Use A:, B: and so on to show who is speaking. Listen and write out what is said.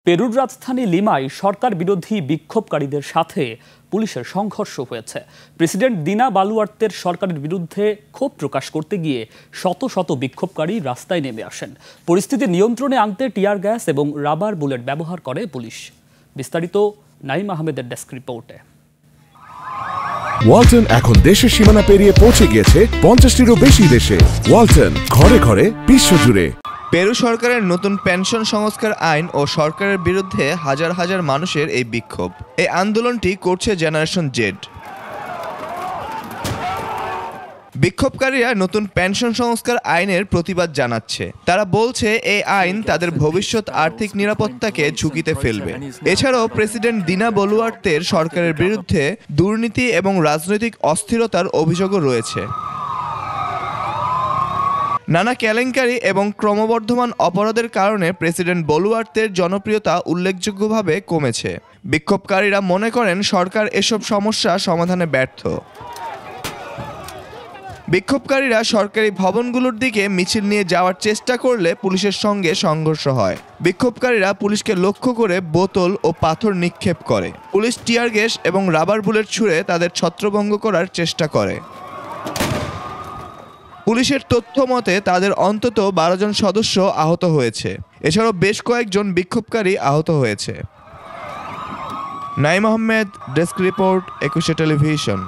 A: পেরুর রাজধানী লিমায় সরকার বিরোধী বিক্ষোভকারীদের সাথে পুলিশের সংঘর্ষ হয়েছে। প্রেসিডেন্ট দিনা বালুয়ার্তের সরকারের বিরুদ্ধে ক্ষোভ প্রকাশ করতে গিয়ে শত শত বিক্ষোভকারী রাস্তায় নেমে আসেন। পরিস্থিতি নিয়ন্ত্রণে আনতে টিয়ার গ্যাস এবং রাবার বুলেট ব্যবহার করে পুলিশ। বিস্তারিত নাইম আহমেদের ডেস্ক রিপোর্টে।
B: ওয়ালটন এখন দেশের সীমানা পেরিয়ে পৌঁছে গিয়েছে 50টিরও বেশি দেশে। ওয়ালটন, ঘরে ঘরে, বিশ্বজুড়ে।
C: পেরু সরকারের নতুন পেনশন সংস্কার আইন ও সরকারের বিরুদ্ধে হাজার হাজার মানুষের এই বিক্ষোভ। এই আন্দোলনটি করছে জেনারেশন জেড। বিক্ষোভকারীরা নতুন পেনশন সংস্কার আইনের প্রতিবাদ জানাচ্ছে। তারা বলছে এই আইন তাদের ভবিষ্যৎ আর্থিক নিরাপত্তাকে ঝুঁকিতে ফেলবে। এছাড়াও প্রেসিডেন্ট দিনা বলুয়ার্তের সরকারের বিরুদ্ধে দুর্নীতি এবং রাজনৈতিক অস্থিরতার অভিযোগও রয়েছে। নানা কেলেঙ্কারি এবং ক্রমবর্ধমান অপরাধের কারণে প্রেসিডেন্ট বলুয়ার্তের জনপ্রিয়তা উল্লেখযোগ্যভাবে কমেছে। বিক্ষোভকারীরা মনে করেন সরকার এসব সমস্যা সমাধানে ব্যর্থ। বিক্ষোভকারীরা সরকারি ভবনগুলোর দিকে মিছিল নিয়ে যাওয়ার চেষ্টা করলে পুলিশের সঙ্গে সংঘর্ষ হয়। বিক্ষোভকারীরা পুলিশকে লক্ষ্য করে বোতল ও পাথর নিক্ষেপ করে। পুলিশ টিয়ার গ্যাস এবং রাবার বুলেট ছুড়ে তাদের ছত্রভঙ্গ করার চেষ্টা করে। পুলিশের তথ্য মতে তাদের অন্তত 12 জন সদস্য আহত হয়েছে। এছাড়াও বেশ কয়েকজন বিক্ষোভকারী আহত হয়েছে। Naim Ahmed, desk report, 21 television.